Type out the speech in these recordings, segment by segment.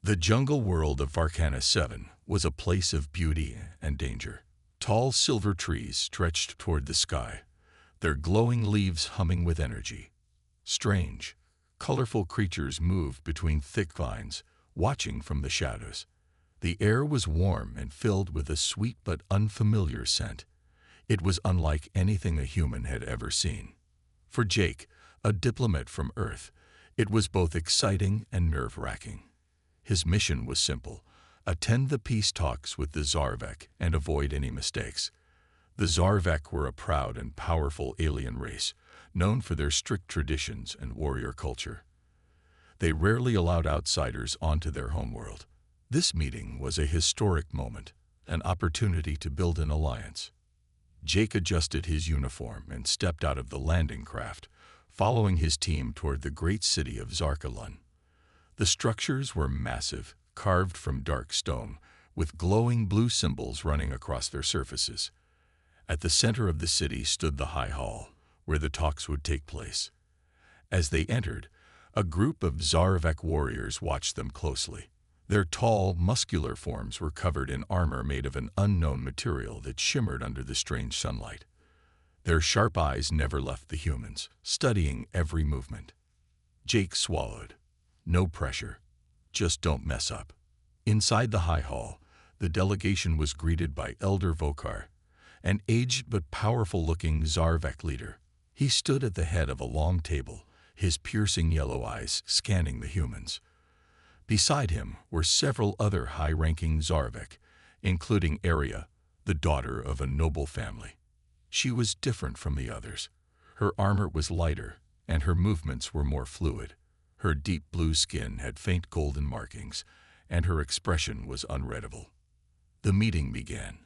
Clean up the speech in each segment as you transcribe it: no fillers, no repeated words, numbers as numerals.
The jungle world of Varkana 7 was a place of beauty and danger. Tall silver trees stretched toward the sky, their glowing leaves humming with energy. Strange, colorful creatures moved between thick vines, watching from the shadows. The air was warm and filled with a sweet but unfamiliar scent. It was unlike anything a human had ever seen. For Jake, a diplomat from Earth, it was both exciting and nerve-wracking. His mission was simple: attend the peace talks with the Zarvek and avoid any mistakes. The Zarvek were a proud and powerful alien race, known for their strict traditions and warrior culture. They rarely allowed outsiders onto their homeworld. This meeting was a historic moment, an opportunity to build an alliance. Jake adjusted his uniform and stepped out of the landing craft, following his team toward the great city of Zarkalun. The structures were massive, carved from dark stone, with glowing blue symbols running across their surfaces. At the center of the city stood the High Hall, where the talks would take place. As they entered, a group of Zarvek warriors watched them closely. Their tall, muscular forms were covered in armor made of an unknown material that shimmered under the strange sunlight. Their sharp eyes never left the humans, studying every movement. Jake swallowed. No pressure. Just don't mess up. Inside the High Hall, the delegation was greeted by Elder Vokar, an aged but powerful-looking Zarvek leader. He stood at the head of a long table, his piercing yellow eyes scanning the humans. Beside him were several other high-ranking Zarvek, including Arya, the daughter of a noble family. She was different from the others. Her armor was lighter, and her movements were more fluid. Her deep blue skin had faint golden markings, and her expression was unreadable. The meeting began.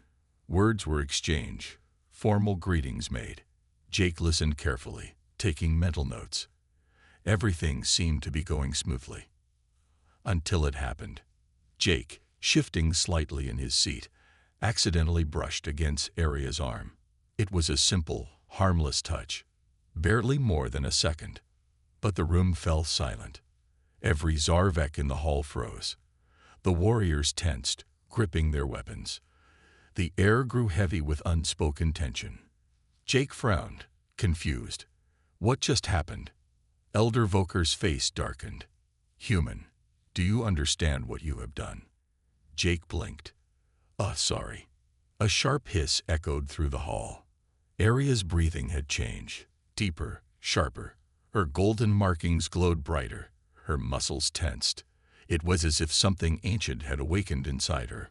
Words were exchanged, formal greetings made. Jake listened carefully, taking mental notes. Everything seemed to be going smoothly. Until it happened. Jake, shifting slightly in his seat, accidentally brushed against Arya's arm. It was a simple, harmless touch, barely more than a second. But the room fell silent. Every Zarvek in the hall froze. The warriors tensed, gripping their weapons. The air grew heavy with unspoken tension. Jake frowned, confused. What just happened? Elder Vokar's face darkened. Human, do you understand what you have done? Jake blinked. Sorry. A sharp hiss echoed through the hall. Arya's breathing had changed, deeper, sharper. Her golden markings glowed brighter, her muscles tensed. It was as if something ancient had awakened inside her.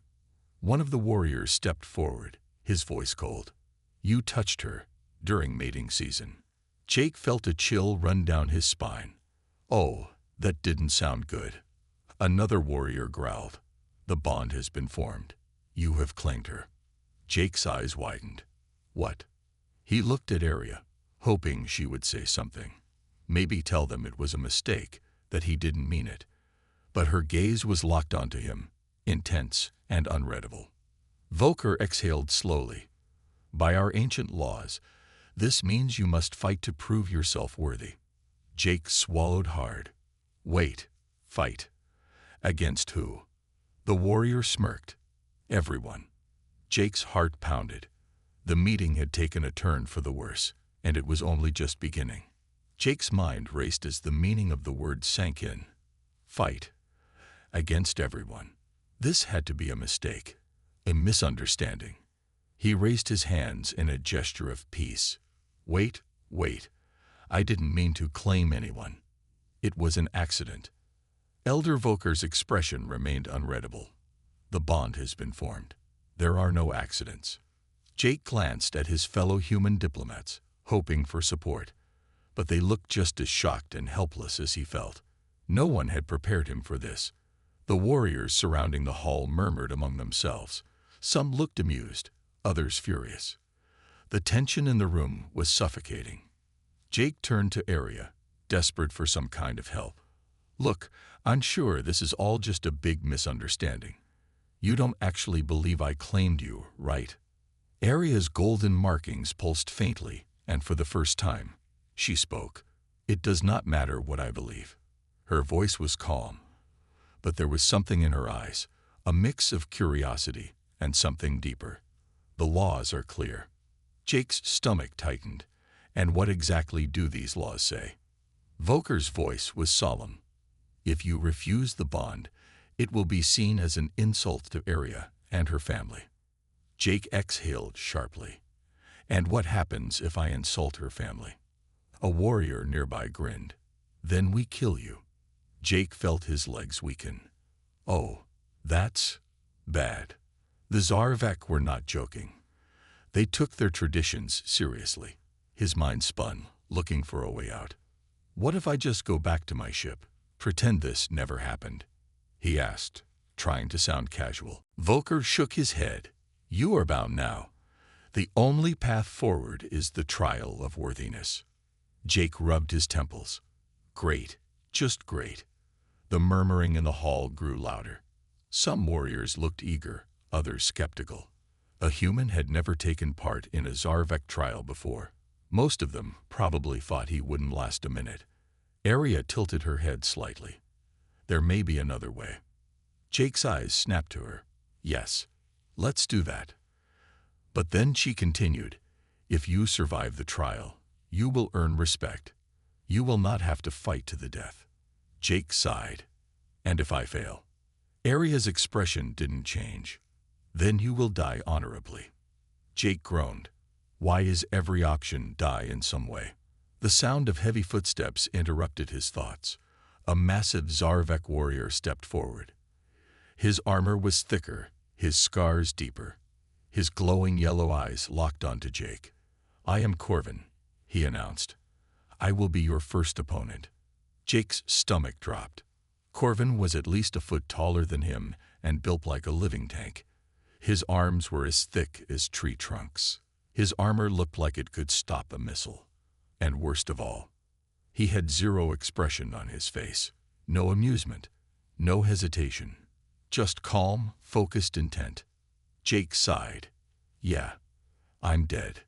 One of the warriors stepped forward, his voice cold. You touched her during mating season. Jake felt a chill run down his spine. Oh, that didn't sound good. Another warrior growled. The bond has been formed. You have claimed her. Jake's eyes widened. What? He looked at Arya, hoping she would say something. Maybe tell them it was a mistake, that he didn't mean it. But her gaze was locked onto him, intense and unreadable. Vokar exhaled slowly. By our ancient laws, this means you must fight to prove yourself worthy. Jake swallowed hard. Wait, fight. Against who? The warrior smirked. Everyone. Jake's heart pounded. The meeting had taken a turn for the worse, and it was only just beginning. Jake's mind raced as the meaning of the word sank in. Fight. Against everyone. This had to be a mistake, a misunderstanding. He raised his hands in a gesture of peace. Wait. I didn't mean to claim anyone. It was an accident. Elder Vokar's expression remained unreadable. The bond has been formed. There are no accidents. Jake glanced at his fellow human diplomats, hoping for support. But they looked just as shocked and helpless as he felt. No one had prepared him for this. The warriors surrounding the hall murmured among themselves. Some looked amused, others furious. The tension in the room was suffocating. Jake turned to Arya, desperate for some kind of help. Look, I'm sure this is all just a big misunderstanding. You don't actually believe I claimed you, right? Arya's golden markings pulsed faintly, and for the first time, she spoke. It does not matter what I believe. Her voice was calm. but there was something in her eyes, a mix of curiosity and something deeper. The laws are clear. Jake's stomach tightened. And what exactly do these laws say? Voker's voice was solemn. If you refuse the bond, it will be seen as an insult to Arya and her family. Jake exhaled sharply. And what happens if I insult her family? A warrior nearby grinned. Then we kill you. Jake felt his legs weaken. Oh, that's bad. The Zarvek were not joking. They took their traditions seriously. His mind spun, looking for a way out. What if I just go back to my ship, pretend this never happened? He asked, trying to sound casual. Voker shook his head. You are bound now. The only path forward is the trial of worthiness. Jake rubbed his temples. Great, just great. The murmuring in the hall grew louder. Some warriors looked eager, others skeptical. A human had never taken part in a Zarvek trial before. Most of them probably thought he wouldn't last a minute. Arya tilted her head slightly. There may be another way. Jake's eyes snapped to her. Yes, let's do that. But then she continued, if you survive the trial, you will earn respect. You will not have to fight to the death. Jake sighed. And if I fail? Arya's expression didn't change. Then you will die honorably. Jake groaned. Why is every option die in some way? The sound of heavy footsteps interrupted his thoughts. A massive Zarvek warrior stepped forward. His armor was thicker, his scars deeper. His glowing yellow eyes locked onto Jake. I am Corvin, he announced. I will be your first opponent. Jake's stomach dropped. Corvin was at least a foot taller than him and built like a living tank. His arms were as thick as tree trunks. His armor looked like it could stop a missile. And worst of all, he had zero expression on his face. No amusement, no hesitation. Just calm, focused intent. Jake sighed. Yeah, I'm dead.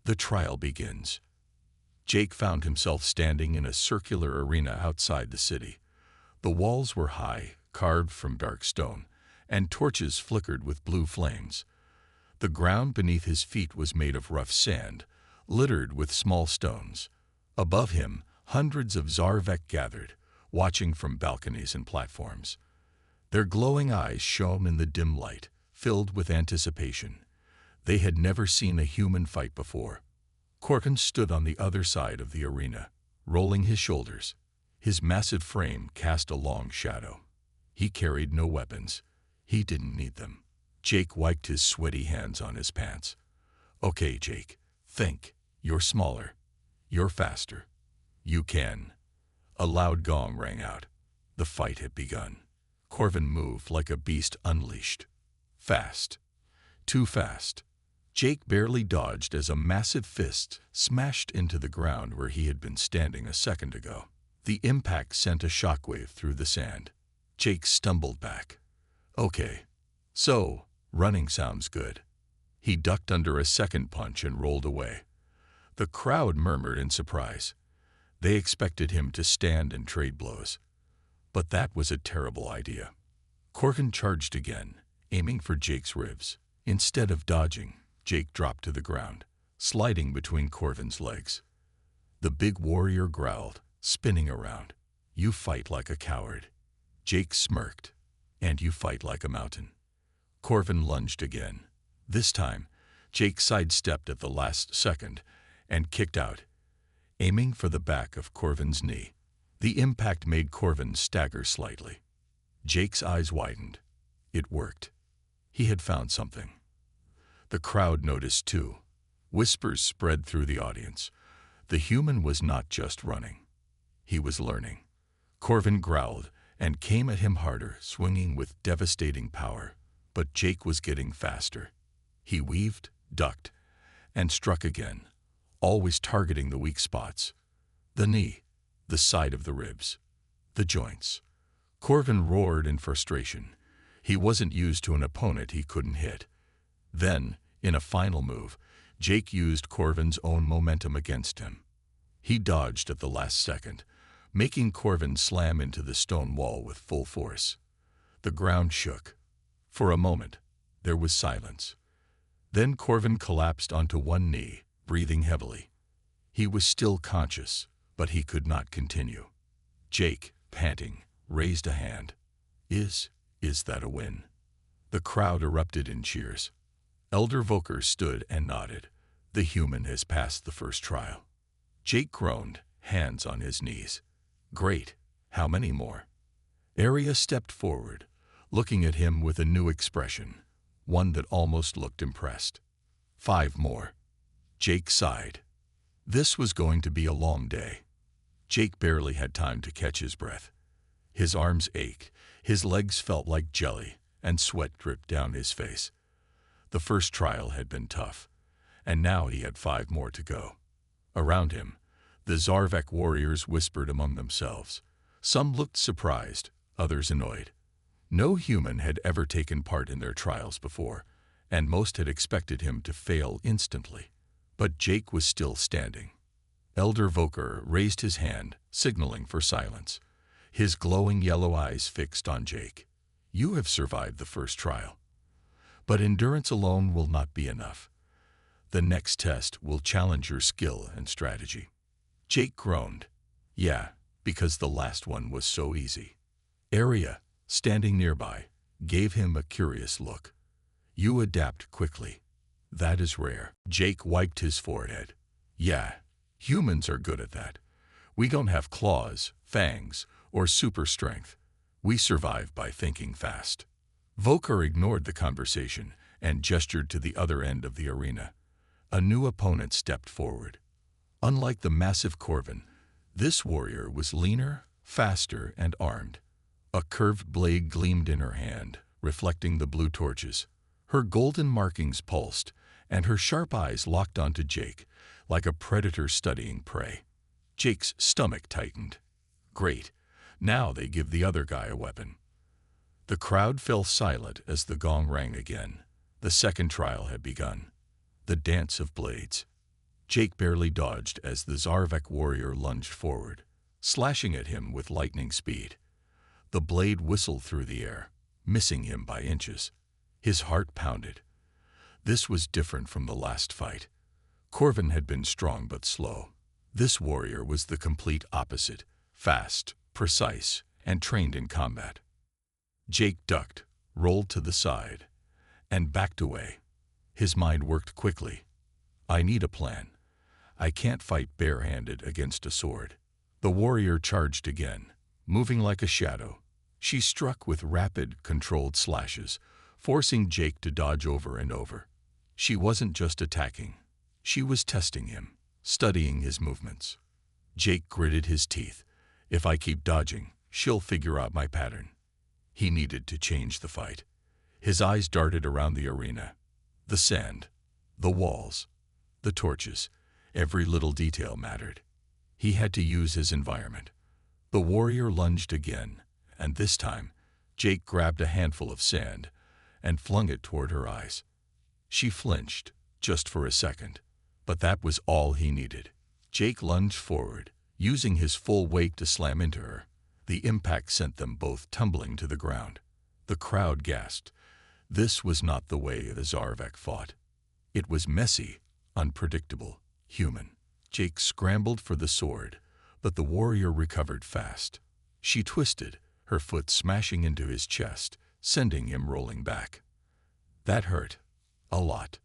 The trial begins. Jake found himself standing in a circular arena outside the city. The walls were high, carved from dark stone, and torches flickered with blue flames. The ground beneath his feet was made of rough sand, littered with small stones. Above him, hundreds of Zarvek gathered, watching from balconies and platforms. Their glowing eyes shone in the dim light, filled with anticipation. They had never seen a human fight before. Corvin stood on the other side of the arena, rolling his shoulders. His massive frame cast a long shadow. He carried no weapons. He didn't need them. Jake wiped his sweaty hands on his pants. Okay, Jake, think. You're smaller. You're faster. You can. A loud gong rang out. The fight had begun. Corvin moved like a beast unleashed. Fast. Too fast. Jake barely dodged as a massive fist smashed into the ground where he had been standing a second ago. The impact sent a shockwave through the sand. Jake stumbled back. Okay. So, running sounds good. He ducked under a second punch and rolled away. The crowd murmured in surprise. They expected him to stand and trade blows. But that was a terrible idea. Corvin charged again, aiming for Jake's ribs. Instead of dodging, Jake dropped to the ground, sliding between Corvin's legs. The big warrior growled, spinning around. You fight like a coward. Jake smirked. And you fight like a mountain. Corvin lunged again. This time, Jake sidestepped at the last second and kicked out, aiming for the back of Corvin's knee. The impact made Corvin stagger slightly. Jake's eyes widened. It worked. He had found something. The crowd noticed too. Whispers spread through the audience. The human was not just running. He was learning. Corvin growled and came at him harder, swinging with devastating power. But Jake was getting faster. He weaved, ducked, and struck again, always targeting the weak spots. The knee, the side of the ribs, the joints. Corvin roared in frustration. He wasn't used to an opponent he couldn't hit. Then, in a final move, Jake used Corvin's own momentum against him. He dodged at the last second, making Corvin slam into the stone wall with full force. The ground shook. For a moment, there was silence. Then Corvin collapsed onto one knee, breathing heavily. He was still conscious, but he could not continue. Jake, panting, raised a hand. Is that a win? The crowd erupted in cheers. Elder Voker stood and nodded. The human has passed the first trial. Jake groaned, hands on his knees. Great. How many more? Arya stepped forward, looking at him with a new expression, one that almost looked impressed. 5 more. Jake sighed. This was going to be a long day. Jake barely had time to catch his breath. His arms ached, his legs felt like jelly, and sweat dripped down his face. The first trial had been tough, and now he had 5 more to go. Around him, the Zarvek warriors whispered among themselves. Some looked surprised, others annoyed. No human had ever taken part in their trials before, and most had expected him to fail instantly. But Jake was still standing. Elder Voker raised his hand, signaling for silence. His glowing yellow eyes fixed on Jake. You have survived the first trial. But endurance alone will not be enough. The next test will challenge your skill and strategy. Jake groaned. Yeah, because the last one was so easy. Arya, standing nearby, gave him a curious look. You adapt quickly. That is rare. Jake wiped his forehead. Yeah, humans are good at that. We don't have claws, fangs, or super strength. We survive by thinking fast. Voker ignored the conversation and gestured to the other end of the arena. A new opponent stepped forward. Unlike the massive Corvin, this warrior was leaner, faster, and armed. A curved blade gleamed in her hand, reflecting the blue torches. Her golden markings pulsed, and her sharp eyes locked onto Jake, like a predator studying prey. Jake's stomach tightened. Great. Now they give the other guy a weapon. The crowd fell silent as the gong rang again. The second trial had begun. The dance of blades. Jake barely dodged as the Zarvek warrior lunged forward, slashing at him with lightning speed. The blade whistled through the air, missing him by inches. His heart pounded. This was different from the last fight. Corvin had been strong but slow. This warrior was the complete opposite, fast, precise, and trained in combat. Jake ducked, rolled to the side, and backed away. His mind worked quickly. I need a plan. I can't fight barehanded against a sword. The warrior charged again, moving like a shadow. She struck with rapid, controlled slashes, forcing Jake to dodge over and over. She wasn't just attacking. She was testing him, studying his movements. Jake gritted his teeth. If I keep dodging, she'll figure out my pattern. He needed to change the fight. His eyes darted around the arena. The sand, the walls, the torches, every little detail mattered. He had to use his environment. The warrior lunged again, and this time, Jake grabbed a handful of sand and flung it toward her eyes. She flinched, just for a second, but that was all he needed. Jake lunged forward, using his full weight to slam into her. The impact sent them both tumbling to the ground. The crowd gasped. This was not the way the Zarvek fought. It was messy, unpredictable, human. Jake scrambled for the sword, but the warrior recovered fast. She twisted, her foot smashing into his chest, sending him rolling back. That hurt. A lot.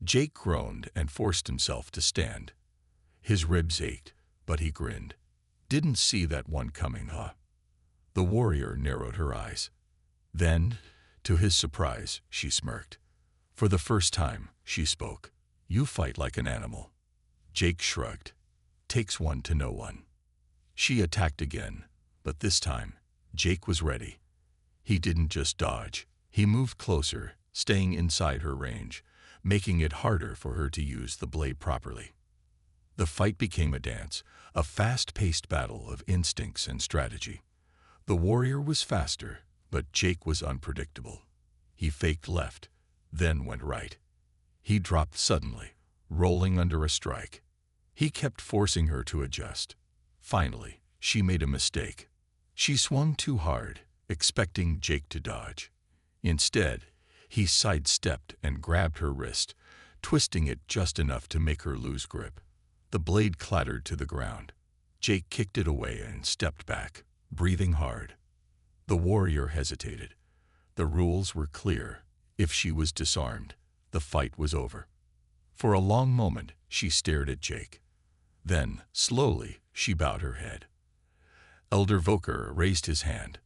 Jake groaned and forced himself to stand. His ribs ached, but he grinned. Didn't see that one coming, huh? The warrior narrowed her eyes. Then, to his surprise, she smirked. For the first time, she spoke. You fight like an animal. Jake shrugged. Takes one to know one. She attacked again, but this time, Jake was ready. He didn't just dodge. He moved closer, staying inside her range, making it harder for her to use the blade properly. The fight became a dance, a fast-paced battle of instincts and strategy. The warrior was faster, but Jake was unpredictable. He faked left, then went right. He dropped suddenly, rolling under a strike. He kept forcing her to adjust. Finally, she made a mistake. She swung too hard, expecting Jake to dodge. Instead, he sidestepped and grabbed her wrist, twisting it just enough to make her lose grip. The blade clattered to the ground. Jake kicked it away and stepped back, breathing hard. The warrior hesitated. The rules were clear. If she was disarmed, the fight was over. For a long moment, she stared at Jake. Then, slowly, she bowed her head. Elder Voker raised his hand.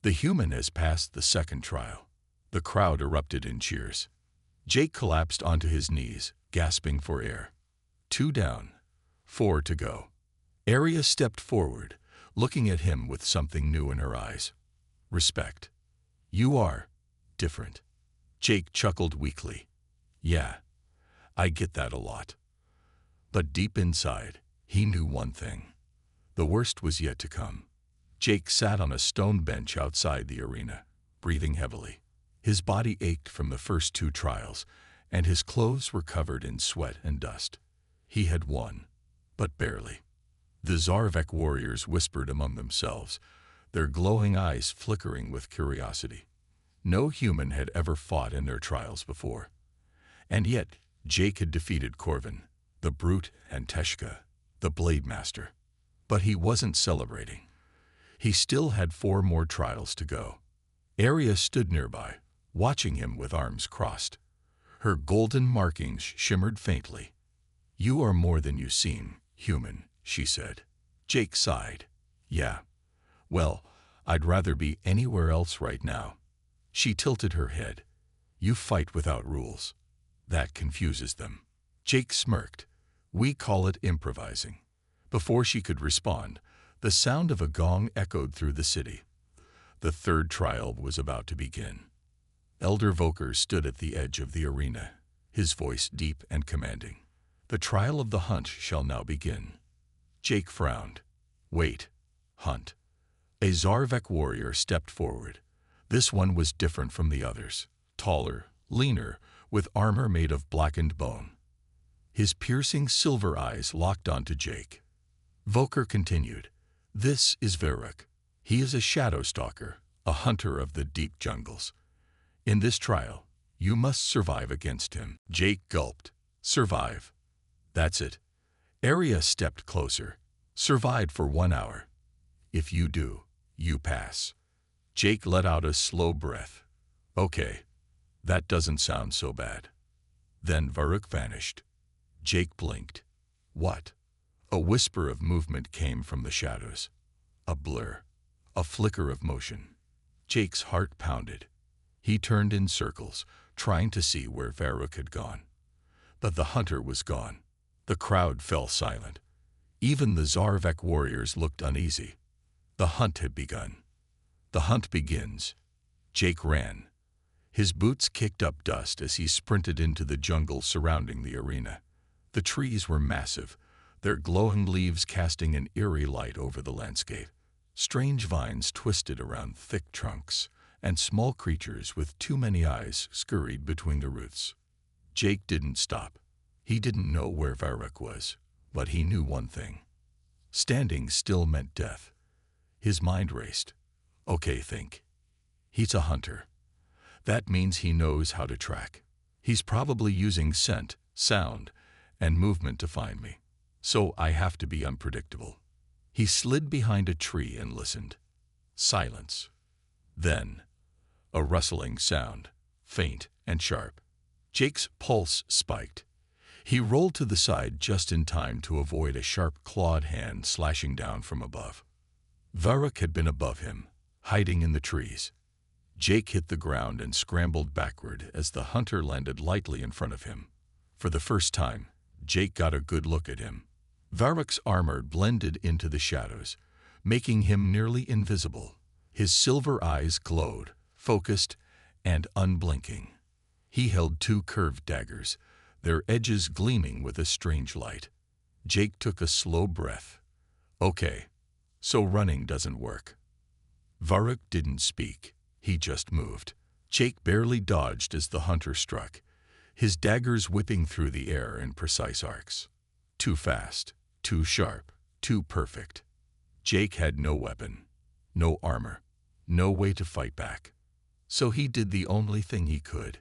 The human has passed the second trial. The crowd erupted in cheers. Jake collapsed onto his knees, gasping for air. 2 down, 4 to go. Arya stepped forward, looking at him with something new in her eyes. Respect. You are different. Jake chuckled weakly. Yeah, I get that a lot. But deep inside, he knew one thing. The worst was yet to come. Jake sat on a stone bench outside the arena, breathing heavily. His body ached from the first 2 trials, and his clothes were covered in sweat and dust. He had won, but barely. The Zarvek warriors whispered among themselves, their glowing eyes flickering with curiosity. No human had ever fought in their trials before. And yet, Jake had defeated Corvin, the brute, and Teshka, the blade master. But he wasn't celebrating. He still had 4 more trials to go. Arya stood nearby, watching him with arms crossed. Her golden markings shimmered faintly. You are more than you seem, human, she said. Jake sighed. Yeah. Well, I'd rather be anywhere else right now. She tilted her head. You fight without rules. That confuses them. Jake smirked. We call it improvising. Before she could respond, the sound of a gong echoed through the city. The 3rd trial was about to begin. Elder Voker stood at the edge of the arena, his voice deep and commanding. The trial of the hunt shall now begin. Jake frowned. Wait. Hunt. A Zarvek warrior stepped forward. This one was different from the others. Taller, leaner, with armor made of blackened bone. His piercing silver eyes locked onto Jake. Voker continued. This is Varuk. He is a shadow stalker, a hunter of the deep jungles. In this trial, you must survive against him. Jake gulped. Survive. That's it. Arya stepped closer. Survive for 1 hour. If you do, you pass. Jake let out a slow breath. Okay, that doesn't sound so bad. Then Varuk vanished. Jake blinked. What? A whisper of movement came from the shadows. A blur. A flicker of motion. Jake's heart pounded. He turned in circles, trying to see where Varuk had gone. But the hunter was gone. The crowd fell silent. Even the Zarvek warriors looked uneasy. The hunt had begun. The hunt begins. Jake ran. His boots kicked up dust as he sprinted into the jungle surrounding the arena. The trees were massive, their glowing leaves casting an eerie light over the landscape. Strange vines twisted around thick trunks, and small creatures with too many eyes scurried between the roots. Jake didn't stop. He didn't know where Varuk was, but he knew one thing. Standing still meant death. His mind raced. Okay, think. He's a hunter. That means he knows how to track. He's probably using scent, sound, and movement to find me. So I have to be unpredictable. He slid behind a tree and listened. Silence. Then, a rustling sound, faint and sharp. Jake's pulse spiked. He rolled to the side just in time to avoid a sharp clawed hand slashing down from above. Varuk had been above him, hiding in the trees. Jake hit the ground and scrambled backward as the hunter landed lightly in front of him. For the first time, Jake got a good look at him. Varuk's armor blended into the shadows, making him nearly invisible. His silver eyes glowed, focused, and unblinking. He held 2 curved daggers, their edges gleaming with a strange light. Jake took a slow breath. Okay, so running doesn't work. Varuk didn't speak. He just moved. Jake barely dodged as the hunter struck, his daggers whipping through the air in precise arcs. Too fast, too sharp, too perfect. Jake had no weapon, no armor, no way to fight back. So he did the only thing he could.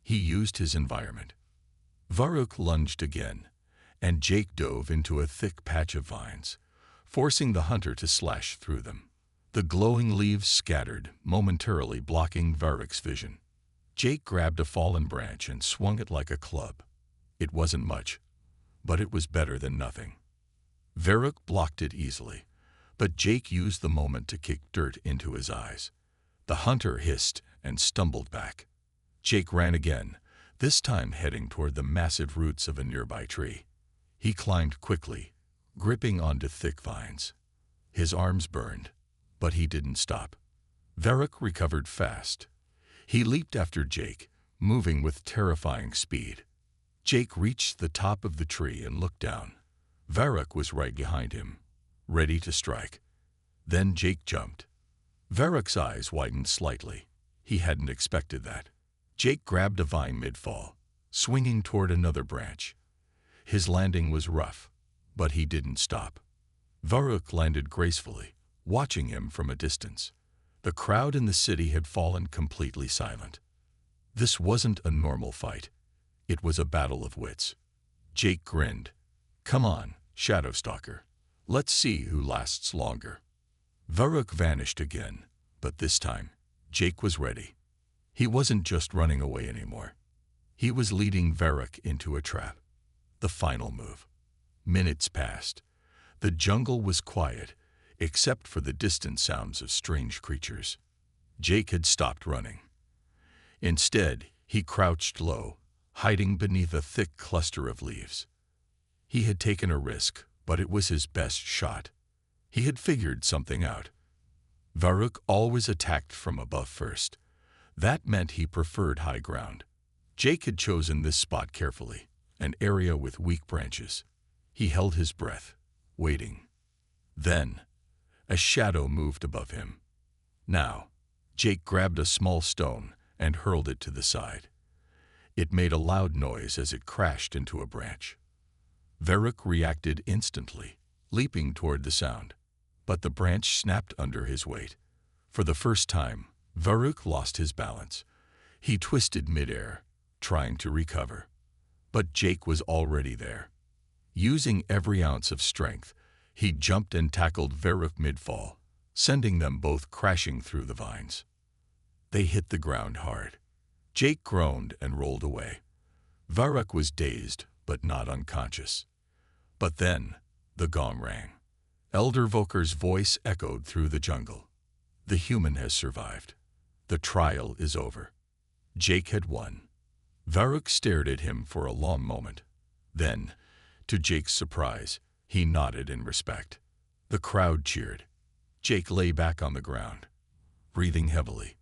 He used his environment. Varuk lunged again, and Jake dove into a thick patch of vines, forcing the hunter to slash through them. The glowing leaves scattered, momentarily blocking Varuk's vision. Jake grabbed a fallen branch and swung it like a club. It wasn't much, but it was better than nothing. Varuk blocked it easily, but Jake used the moment to kick dirt into his eyes. The hunter hissed and stumbled back. Jake ran again, this time heading toward the massive roots of a nearby tree. He climbed quickly, gripping onto thick vines. His arms burned, but he didn't stop. Varuk recovered fast. He leaped after Jake, moving with terrifying speed. Jake reached the top of the tree and looked down. Varuk was right behind him, ready to strike. Then Jake jumped. Varuk's eyes widened slightly. He hadn't expected that. Jake grabbed a vine mid-fall, swinging toward another branch. His landing was rough, but he didn't stop. Varuk landed gracefully, watching him from a distance. The crowd in the city had fallen completely silent. This wasn't a normal fight. It was a battle of wits. Jake grinned. "Come on, Shadow Stalker. Let's see who lasts longer." Varuk vanished again, but this time, Jake was ready. He wasn't just running away anymore. He was leading Varuk into a trap. The final move. Minutes passed. The jungle was quiet, except for the distant sounds of strange creatures. Jake had stopped running. Instead, he crouched low, hiding beneath a thick cluster of leaves. He had taken a risk, but it was his best shot. He had figured something out. Varuk always attacked from above first. That meant he preferred high ground. Jake had chosen this spot carefully, an area with weak branches. He held his breath, waiting. Then, a shadow moved above him. Now, Jake grabbed a small stone and hurled it to the side. It made a loud noise as it crashed into a branch. Varuk reacted instantly, leaping toward the sound. But the branch snapped under his weight. For the first time, Varuk lost his balance. He twisted midair, trying to recover. But Jake was already there. Using every ounce of strength, he jumped and tackled Varuk mid-fall, sending them both crashing through the vines. They hit the ground hard. Jake groaned and rolled away. Varuk was dazed, but not unconscious. But then, the gong rang. Elder Voker's voice echoed through the jungle. The human has survived. The trial is over. Jake had won. Varuk stared at him for a long moment. Then, to Jake's surprise, he nodded in respect. The crowd cheered. Jake lay back on the ground, breathing heavily.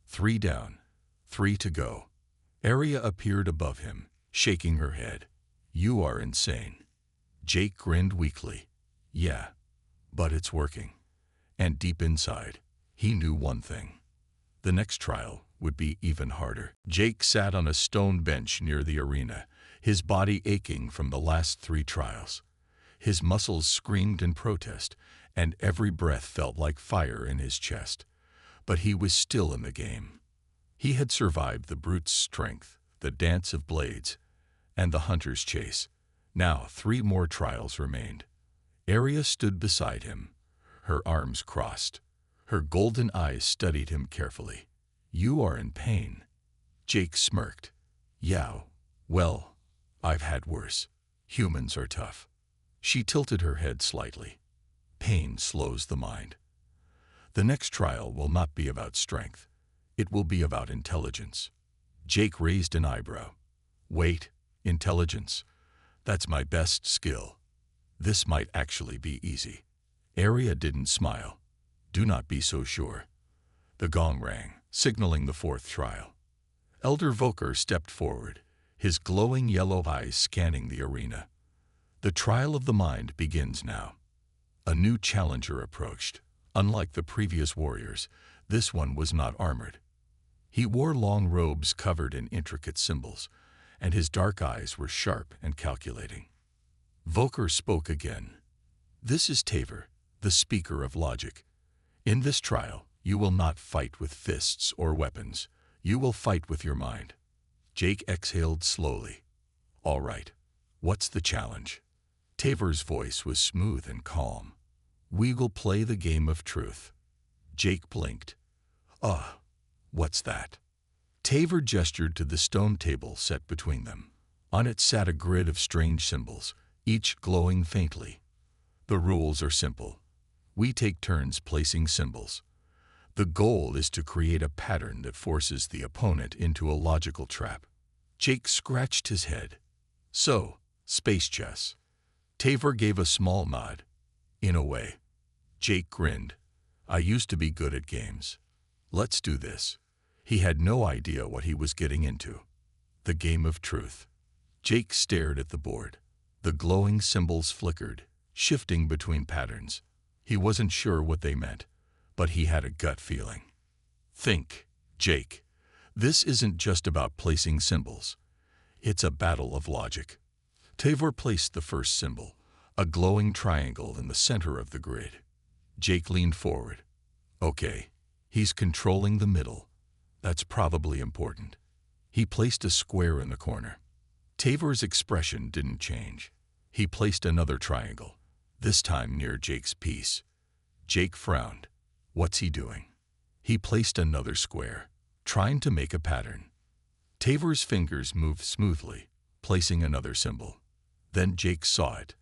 3 down, 3 to go. Arya appeared above him, shaking her head. "You are insane." Jake grinned weakly. "Yeah, but it's working." And deep inside, he knew one thing. The next trial would be even harder. Jake sat on a stone bench near the arena, his body aching from the last 3 trials. His muscles screamed in protest, and every breath felt like fire in his chest. But he was still in the game. He had survived the brute's strength, the dance of blades, and the hunter's chase. Now 3 more trials remained. Arya stood beside him, her arms crossed. Her golden eyes studied him carefully. "You are in pain." Jake smirked. "Yeah, well, I've had worse. Humans are tough." She tilted her head slightly. Pain slows the mind. The next trial will not be about strength. It will be about intelligence. Jake raised an eyebrow. "Wait, intelligence? That's my best skill. This might actually be easy." Arya didn't smile. "Do not be so sure." The gong rang, signaling the 4th trial. Elder Voker stepped forward, his glowing yellow eyes scanning the arena. The trial of the mind begins now. A new challenger approached. Unlike the previous warriors, this one was not armored. He wore long robes covered in intricate symbols, and his dark eyes were sharp and calculating. Voker spoke again. "This is Taver, the speaker of logic. In this trial, You will not fight with fists or weapons. You will fight with your mind. Jake exhaled slowly. All right, what's the challenge? Tavor's voice was smooth and calm. We will play the game of truth. Jake blinked. What's that? Tavor gestured to the stone table set between them. On it sat a grid of strange symbols, each glowing faintly. The rules are simple. We take turns placing symbols. The goal is to create a pattern that forces the opponent into a logical trap. Jake scratched his head. So, space chess. Tavor gave a small nod. In a way. Jake grinned. I used to be good at games. Let's do this. He had no idea what he was getting into. The game of truth. Jake stared at the board. The glowing symbols flickered, shifting between patterns. He wasn't sure what they meant, but he had a gut feeling. Think, Jake. This isn't just about placing symbols. It's a battle of logic. Tavor placed the first symbol, a glowing triangle in the center of the grid. Jake leaned forward. Okay, he's controlling the middle. That's probably important. He placed a square in the corner. Tavor's expression didn't change. He placed another triangle, this time near Jake's piece. Jake frowned. What's he doing? He placed another square, trying to make a pattern. Tavor's fingers moved smoothly, placing another symbol. Then Jake saw it,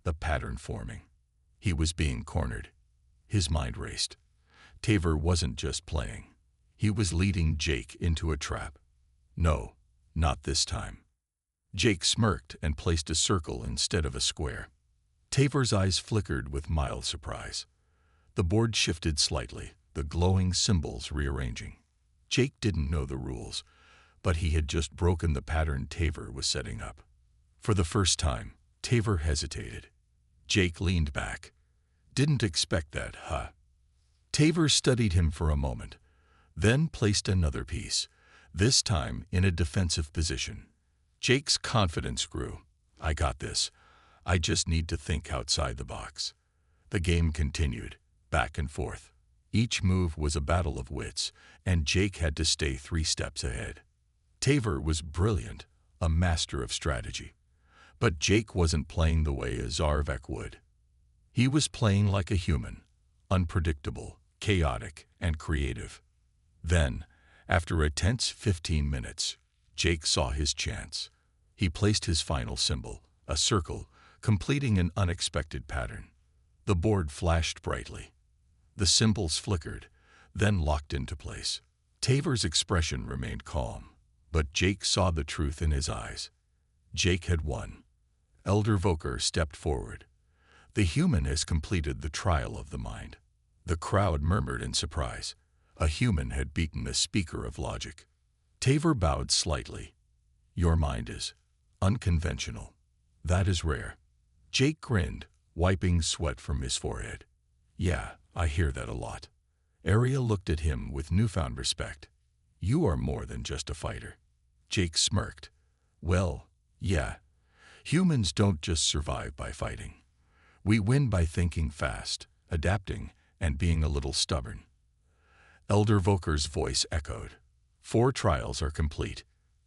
the pattern forming. He was being cornered. His mind raced. Tavor wasn't just playing. He was leading Jake into a trap. No, not this time. Jake smirked and placed a circle instead of a square. Tavor's eyes flickered with mild surprise. The board shifted slightly, the glowing symbols rearranging. Jake didn't know the rules, but he had just broken the pattern Tavor was setting up. For the first time, Tavor hesitated. Jake leaned back. Didn't expect that, huh? Tavor studied him for a moment, then placed another piece, this time in a defensive position. Jake's confidence grew. I got this. I just need to think outside the box. The game continued, back and forth. Each move was a battle of wits, and Jake had to stay 3 steps ahead. Tavor was brilliant, a master of strategy. But Jake wasn't playing the way a Zarvek would. He was playing like a human, unpredictable, chaotic, and creative. Then, after a tense 15 minutes, Jake saw his chance. He placed his final symbol, a circle, completing an unexpected pattern. The board flashed brightly. The symbols flickered, then locked into place. Tavor's expression remained calm, but Jake saw the truth in his eyes. Jake had won. Elder Voker stepped forward. The human has completed the trial of the mind. The crowd murmured in surprise. A human had beaten the speaker of logic. Tavor bowed slightly. Your mind is unconventional. That is rare. Jake grinned, wiping sweat from his forehead. Yeah, I hear that a lot. Arya looked at him with newfound respect. You are more than just a fighter. Jake smirked. Well, yeah. Humans don't just survive by fighting. We win by thinking fast, adapting, and being a little stubborn. Elder Voker's voice echoed. 4 trials are complete.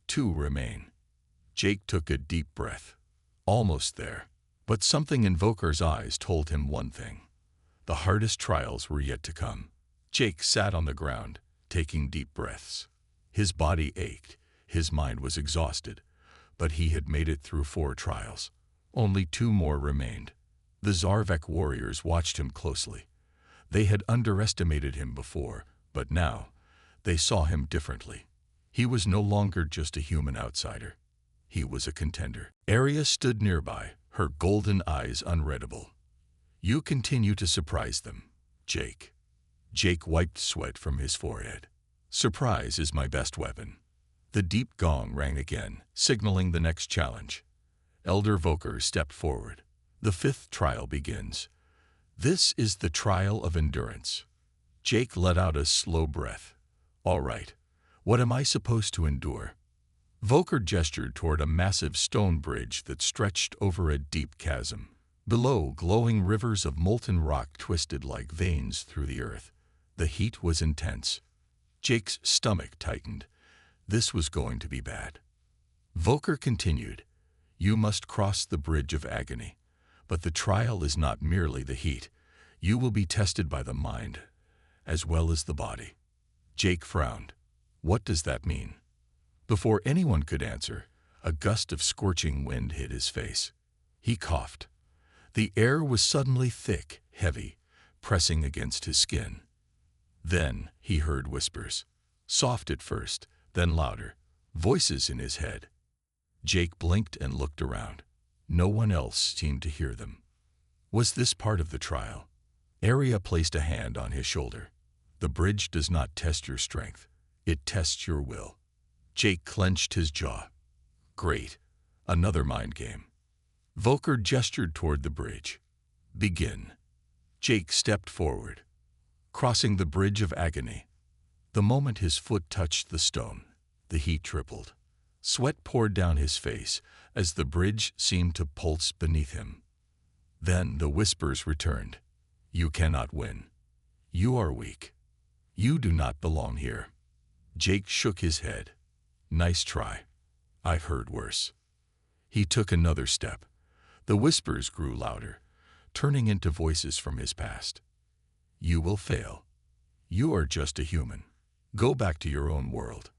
2 remain. Jake took a deep breath. Almost there. But something in Voker's eyes told him one thing. The hardest trials were yet to come. Jake sat on the ground, taking deep breaths. His body ached. His mind was exhausted. But he had made it through 4 trials. Only 2 more remained. The Zarvek warriors watched him closely. They had underestimated him before, but now they saw him differently. He was no longer just a human outsider. He was a contender. Arya stood nearby, her golden eyes unreadable. You continue to surprise them, Jake. Jake wiped sweat from his forehead. Surprise is my best weapon. The deep gong rang again, signaling the next challenge. Elder Voker stepped forward. The 5th trial begins. This is the trial of endurance. Jake let out a slow breath. All right, what am I supposed to endure? Voker gestured toward a massive stone bridge that stretched over a deep chasm. Below, glowing rivers of molten rock twisted like veins through the earth. The heat was intense. Jake's stomach tightened. This was going to be bad. Volker continued, "You must cross the bridge of agony. But the trial is not merely the heat. You will be tested by the mind, as well as the body." Jake frowned. "What does that mean?" Before anyone could answer, a gust of scorching wind hit his face. He coughed. The air was suddenly thick, heavy, pressing against his skin. Then he heard whispers. Soft at first, then louder. Voices in his head. Jake blinked and looked around. No one else seemed to hear them. Was this part of the trial? Arya placed a hand on his shoulder. "The bridge does not test your strength. It tests your will." Jake clenched his jaw. Great. Another mind game. Volker gestured toward the bridge. "Begin." Jake stepped forward, crossing the bridge of agony. The moment his foot touched the stone, the heat tripled. Sweat poured down his face as the bridge seemed to pulse beneath him. Then the whispers returned. "You cannot win. You are weak. You do not belong here." Jake shook his head. "Nice try. I've heard worse." He took another step. The whispers grew louder, turning into voices from his past. "You will fail. You are just a human. Go back to your own world."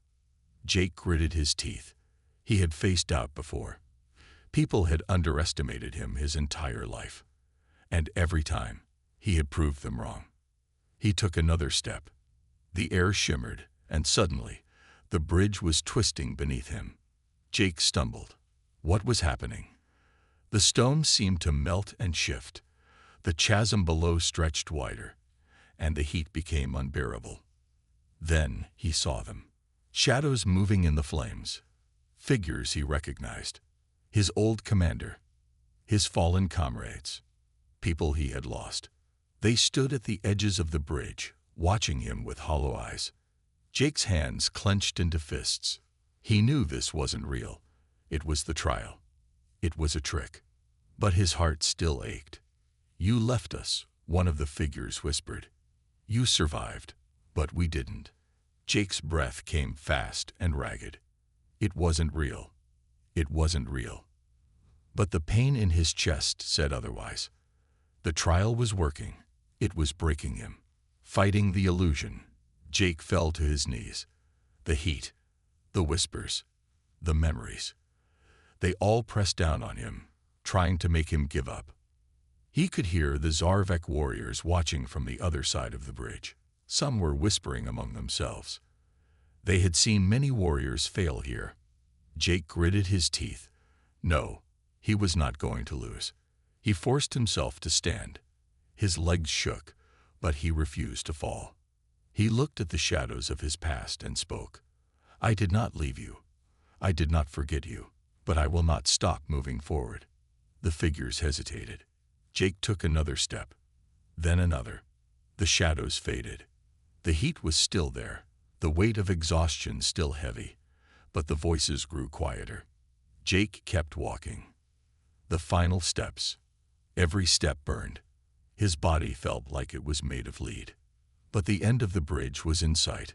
Jake gritted his teeth. He had faced doubt before. People had underestimated him his entire life. And every time, he had proved them wrong. He took another step. The air shimmered, and suddenly, the bridge was twisting beneath him. Jake stumbled. What was happening? The stone seemed to melt and shift. The chasm below stretched wider, and the heat became unbearable. Then he saw them. Shadows moving in the flames. Figures he recognized. His old commander. His fallen comrades. People he had lost. They stood at the edges of the bridge, watching him with hollow eyes. Jake's hands clenched into fists. He knew this wasn't real. It was the trial. It was a trick. But his heart still ached. "You left us," one of the figures whispered. "You survived, but we didn't." Jake's breath came fast and ragged. It wasn't real. It wasn't real. But the pain in his chest said otherwise. The trial was working. It was breaking him. Fighting the illusion, Jake fell to his knees. The heat, the whispers, the memories. They all pressed down on him, trying to make him give up. He could hear the Zarvek warriors watching from the other side of the bridge. Some were whispering among themselves. They had seen many warriors fail here. Jake gritted his teeth. No, he was not going to lose. He forced himself to stand. His legs shook, but he refused to fall. He looked at the shadows of his past and spoke. "I did not leave you. I did not forget you, but I will not stop moving forward." The figures hesitated. Jake took another step, then another. The shadows faded. The heat was still there, the weight of exhaustion still heavy, but the voices grew quieter. Jake kept walking. The final steps. Every step burned. His body felt like it was made of lead. But the end of the bridge was in sight.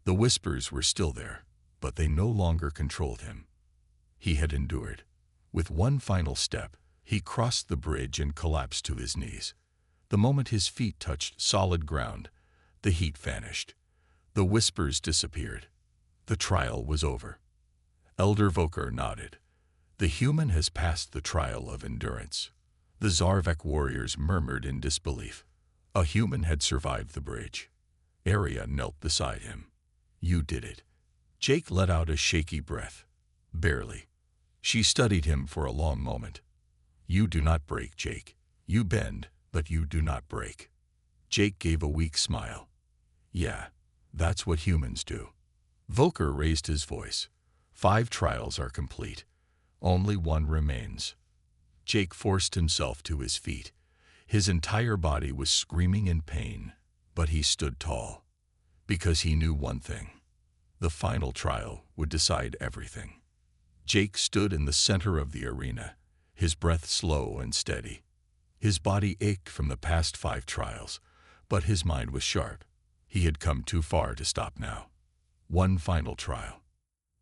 The whispers were still there, but they no longer controlled him. He had endured. With one final step, he crossed the bridge and collapsed to his knees. The moment his feet touched solid ground, the heat vanished. The whispers disappeared. The trial was over. Elder Volker nodded. The human has passed the trial of endurance. The Zarvek warriors murmured in disbelief. A human had survived the bridge. Arya knelt beside him. "You did it." Jake let out a shaky breath. Barely. She studied him for a long moment. "You do not break, Jake. You bend, but you do not break." Jake gave a weak smile. "Yeah, that's what humans do." Volker raised his voice. 5 trials are complete. Only one remains." Jake forced himself to his feet. His entire body was screaming in pain, but he stood tall. Because he knew one thing. The final trial would decide everything. Jake stood in the center of the arena, his breath slow and steady. His body ached from the past 5 trials, but his mind was sharp. He had come too far to stop now. One final trial.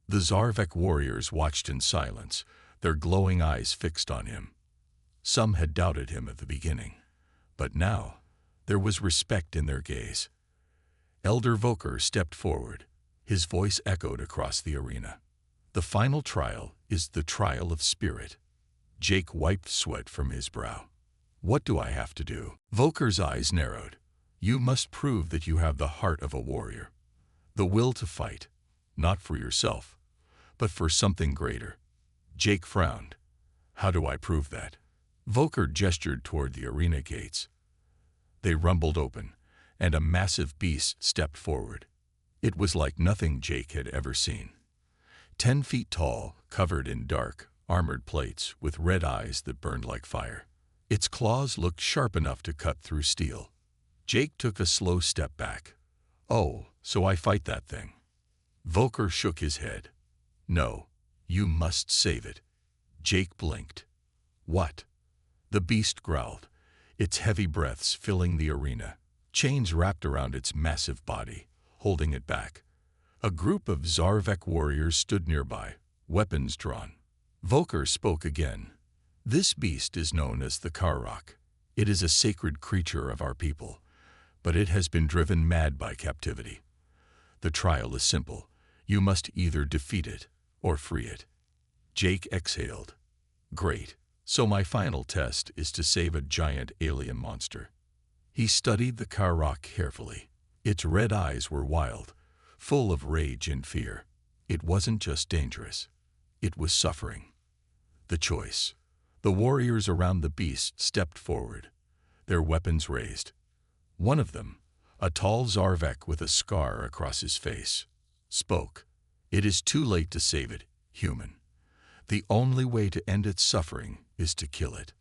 The Zarvek warriors watched in silence, their glowing eyes fixed on him. Some had doubted him at the beginning, but now there was respect in their gaze. Elder Voker stepped forward. His voice echoed across the arena. The final trial is the trial of spirit. Jake wiped sweat from his brow. What do I have to do? Voker's eyes narrowed. You must prove that you have the heart of a warrior. The will to fight, not for yourself, but for something greater. Jake frowned. How do I prove that? Voker gestured toward the arena gates. They rumbled open, and a massive beast stepped forward. It was like nothing Jake had ever seen. 10 feet tall, covered in dark, armored plates with red eyes that burned like fire. Its claws looked sharp enough to cut through steel. Jake took a slow step back. Oh, so I fight that thing? Voker shook his head. No, you must save it. Jake blinked. What? The beast growled, its heavy breaths filling the arena. Chains wrapped around its massive body, holding it back. A group of Zarvek warriors stood nearby, weapons drawn. Voker spoke again. This beast is known as the Karok. It is a sacred creature of our people, but it has been driven mad by captivity. The trial is simple. You must either defeat it or free it. Jake exhaled. Great. So my final test is to save a giant alien monster. He studied the Karok carefully. Its red eyes were wild, full of rage and fear. It wasn't just dangerous. It was suffering. The choice. The warriors around the beast stepped forward, their weapons raised. One of them, a tall Zarvek with a scar across his face, spoke. It is too late to save it, human. The only way to end its suffering is to kill it.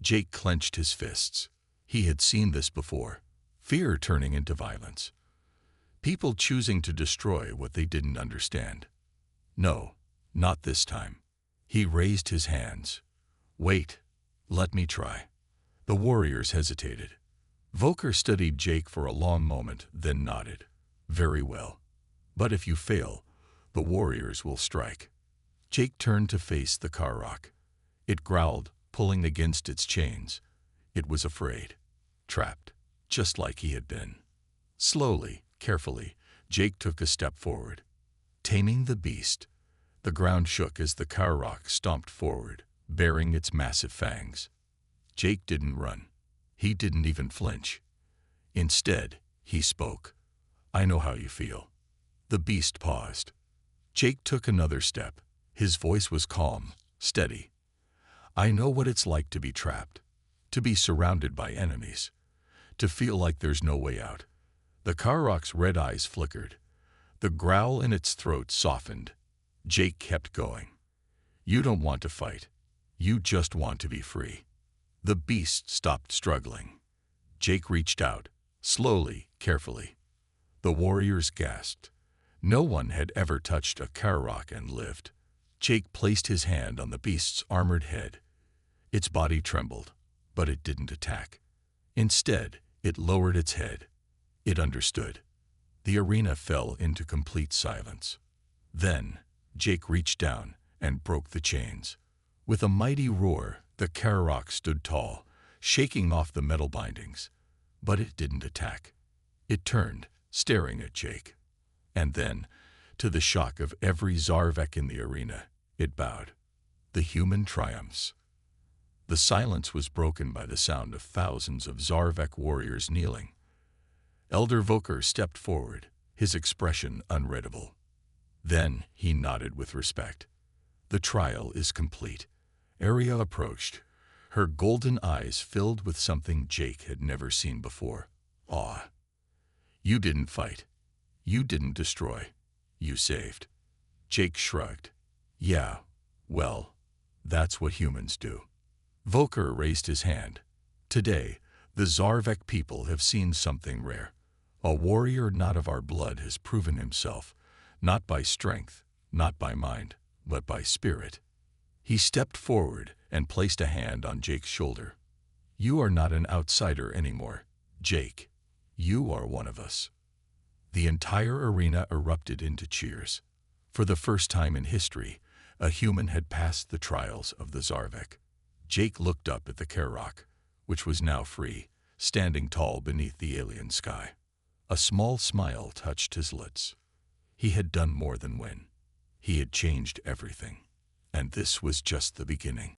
Jake clenched his fists. He had seen this before. Fear turning into violence. People choosing to destroy what they didn't understand. No, not this time. He raised his hands. Wait, let me try. The warriors hesitated. Voker studied Jake for a long moment, then nodded. Very well. But if you fail, the warriors will strike. Jake turned to face the Karok. It growled, pulling against its chains. It was afraid. Trapped, just like he had been. Slowly, carefully, Jake took a step forward. Taming the beast. The ground shook as the Karok stomped forward, baring its massive fangs. Jake didn't run. He didn't even flinch. Instead, he spoke. I know how you feel. The beast paused. Jake took another step. His voice was calm, steady. I know what it's like to be trapped, to be surrounded by enemies, to feel like there's no way out. The Karok's red eyes flickered. The growl in its throat softened. Jake kept going. You don't want to fight. You just want to be free. The beast stopped struggling. Jake reached out, slowly, carefully. The warriors gasped. No one had ever touched a Karok and lived. Jake placed his hand on the beast's armored head. Its body trembled, but it didn't attack. Instead, it lowered its head. It understood. The arena fell into complete silence. Then, Jake reached down and broke the chains. With a mighty roar, the Karok stood tall, shaking off the metal bindings. But it didn't attack. It turned, staring at Jake. And then, to the shock of every Zarvek in the arena, it bowed. The human triumphs. The silence was broken by the sound of thousands of Zarvek warriors kneeling. Elder Voker stepped forward, his expression unreadable. Then he nodded with respect. The trial is complete. Aria approached, her golden eyes filled with something Jake had never seen before. Awe. You didn't fight. You didn't destroy. You saved. Jake shrugged. Yeah, well, that's what humans do. Voker raised his hand. Today, the Zarvek people have seen something rare. A warrior not of our blood has proven himself, not by strength, not by mind, but by spirit. He stepped forward and placed a hand on Jake's shoulder. You are not an outsider anymore, Jake. You are one of us. The entire arena erupted into cheers. For the first time in history, a human had passed the trials of the Zarvek. Jake looked up at the Kerok, which was now free, standing tall beneath the alien sky. A small smile touched his lips. He had done more than win. He had changed everything. And this was just the beginning.